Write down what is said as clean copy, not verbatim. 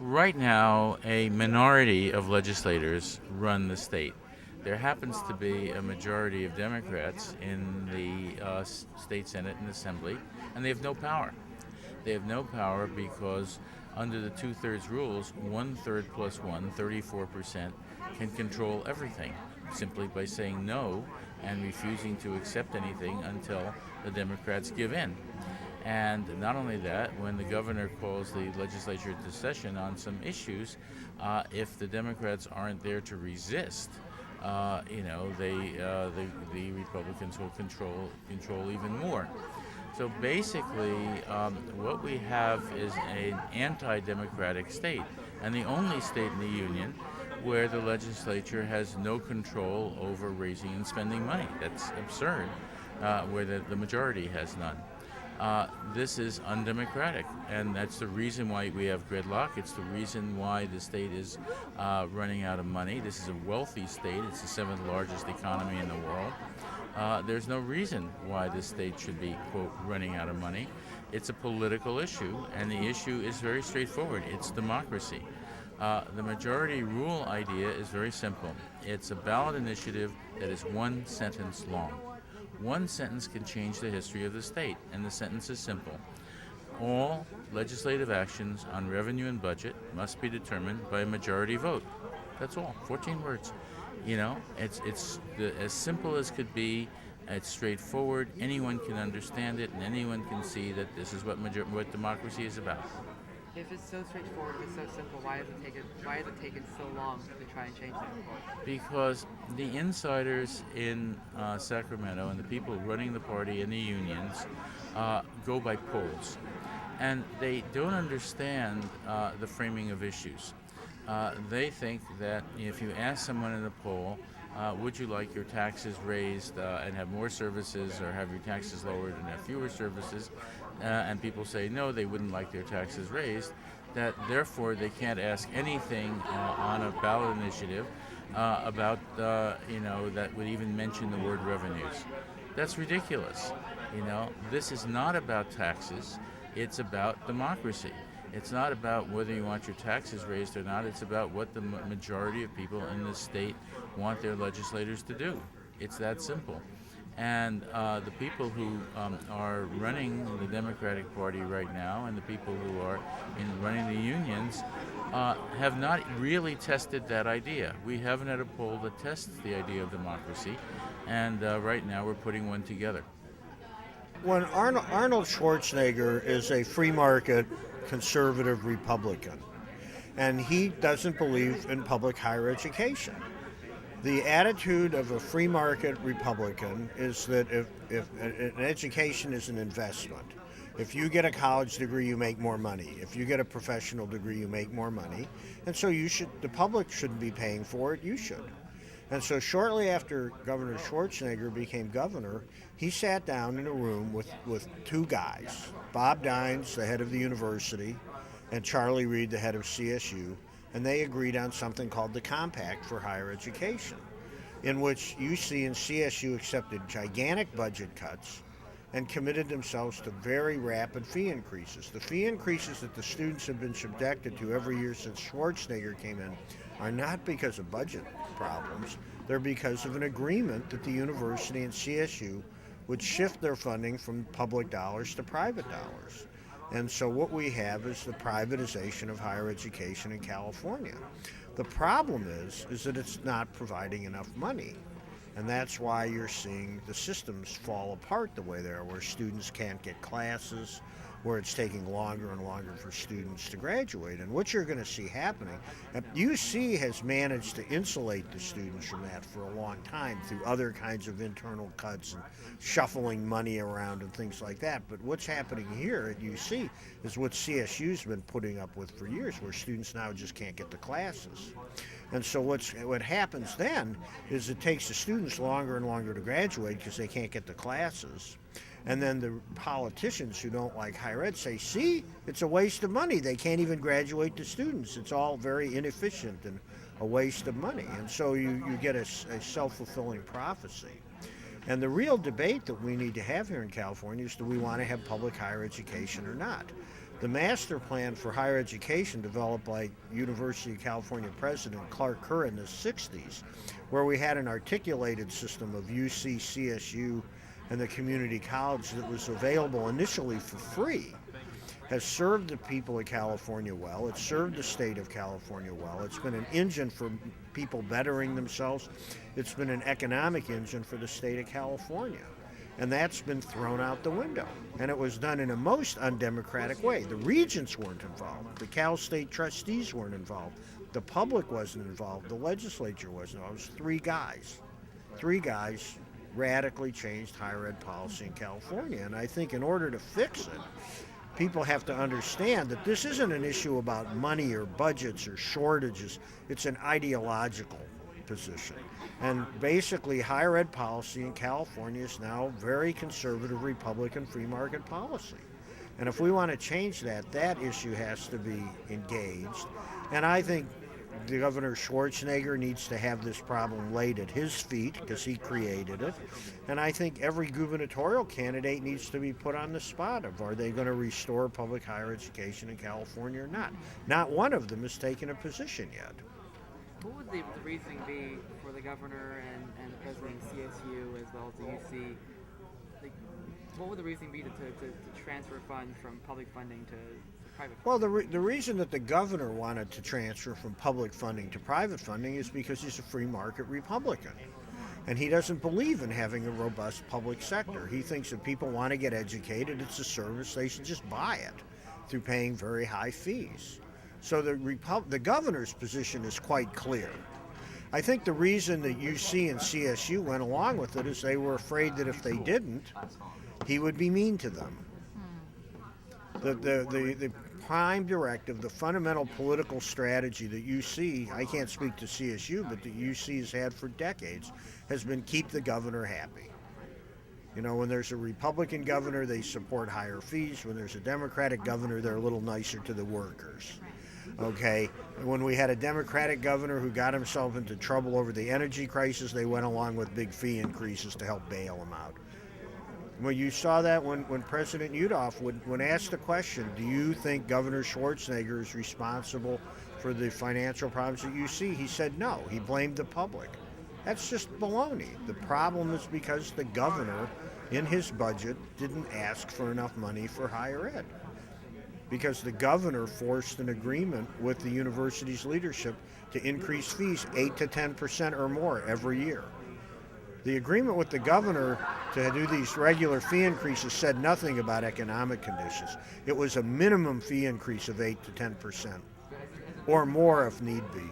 Right now, a minority of legislators run the state. There happens to be a majority of Democrats in the state Senate and Assembly, and they have no power. They have no power because under the two-thirds rules, one-third plus one, 34%, can control everything simply by saying no and refusing to accept anything until the Democrats give in. And not only that, when the governor calls the legislature to session on some issues, if the Democrats aren't there to resist, the Republicans will control even more. So basically, what we have is an anti-democratic state, and the only state in the union where the legislature has no control over raising and spending money. That's absurd, where the majority has none. This is undemocratic, and that's the reason why we have gridlock. It's the reason why the state is running out of money. This is a wealthy state. It's the seventh largest economy in the world. There's no reason why this state should be, quote, running out of money. It's a political issue, and the issue is very straightforward. It's democracy. The majority rule idea is very simple. It's a ballot initiative that is one sentence long. One sentence can change the history of the state, and the sentence is simple. All legislative actions on revenue and budget must be determined by a majority vote. That's all. 14 words. It's as simple as could be. It's straightforward. Anyone can understand it, and anyone can see that this is what democracy is about. If it's so straightforward, if it's so simple, why has it taken so long to try and change that? Because the insiders in Sacramento and the people running the party and the unions go by polls, and they don't understand the framing of issues. They think that if you ask someone in a poll, would you like your taxes raised and have more services, or have your taxes lowered and have fewer services? And people say no, they wouldn't like their taxes raised. That therefore they can't ask anything on a ballot initiative about that would even mention the word revenues. That's ridiculous. This is not about taxes. It's about democracy. It's not about whether you want your taxes raised or not. It's about what the majority of people in this state want their legislators to do. It's that simple. And the people who are running the Democratic Party right now, and the people who are running the unions, have not really tested that idea. We haven't had a poll that tests the idea of democracy, and right now we're putting one together. When Arnold Schwarzenegger is a free market conservative Republican, and he doesn't believe in public higher education. The attitude of a free market Republican is that if an education is an investment, if you get a college degree, you make more money. If you get a professional degree, you make more money. And so the public shouldn't be paying for it, you should. And so shortly after Governor Schwarzenegger became governor, he sat down in a room with two guys, Bob Dines, the head of the university, and Charlie Reed, the head of CSU, and they agreed on something called the Compact for Higher Education, in which UC and CSU accepted gigantic budget cuts and committed themselves to very rapid fee increases. The fee increases that the students have been subjected to every year since Schwarzenegger came in are not because of budget problems, they're because of an agreement that the university and CSU would shift their funding from public dollars to private dollars. And so what we have is the privatization of higher education in California. The problem is that it's not providing enough money. And that's why you're seeing the systems fall apart the way they are, where students can't get classes, where it's taking longer and longer for students to graduate. And what you're going to see happening, UC has managed to insulate the students from that for a long time through other kinds of internal cuts and shuffling money around and things like that. But what's happening here at UC is what CSU's been putting up with for years, where students now just can't get the classes. And so what happens then is it takes the students longer and longer to graduate because they can't get the classes. And then the politicians who don't like higher ed say, see, it's a waste of money. They can't even graduate the students. It's all very inefficient and a waste of money. And so you get a self-fulfilling prophecy. And the real debate that we need to have here in California is, do we want to have public higher education or not? The master plan for higher education developed by University of California President Clark Kerr in the 60s, where we had an articulated system of UC, CSU, and the community college that was available initially for free, has served the people of California well. It's served the state of California well. It's been an engine for people bettering themselves. It's been an economic engine for the state of California. And that's been thrown out the window. And it was done in a most undemocratic way. The regents weren't involved. The Cal State trustees weren't involved. The public wasn't involved. The legislature wasn't involved. It was three guys. Three guys radically changed higher ed policy in California. And I think in order to fix it, people have to understand that this isn't an issue about money or budgets or shortages. It's an ideological position. And basically, higher ed policy in California is now very conservative Republican free market policy. And if we want to change that, that issue has to be engaged. And I think the Governor Schwarzenegger needs to have this problem laid at his feet because he created it. And I think every gubernatorial candidate needs to be put on the spot of, are they going to restore public higher education in California or not? Not one of them has taken a position yet. What would the reasoning be for the governor and the president of CSU as well as the UC? Like, what would the reasoning be to transfer funds from public funding to private funding? Well, the reason that the governor wanted to transfer from public funding to private funding is because he's a free market Republican. And he doesn't believe in having a robust public sector. He thinks if people want to get educated, it's a service, they should just buy it through paying very high fees. So the governor's position is quite clear. I think the reason that UC and CSU went along with it is they were afraid that if they didn't, he would be mean to them. The prime directive, the fundamental political strategy that UC, I can't speak to CSU, but that UC has had for decades, has been keep the governor happy. You know, when there's a Republican governor, they support higher fees. When there's a Democratic governor, they're a little nicer to the workers. Okay, when we had a Democratic governor who got himself into trouble over the energy crisis, they went along with big fee increases to help bail him out. Well, you saw that when President Yudof when asked the question, do you think Governor Schwarzenegger is responsible for the financial problems at UC? He said no. He blamed the public. That's just baloney. The problem is because the governor, in his budget, didn't ask for enough money for higher ed. Because the governor forced an agreement with the university's leadership to increase fees 8 to 10% or more every year. The agreement with the governor to do these regular fee increases said nothing about economic conditions. It was a minimum fee increase of 8 to 10%, or more if need be.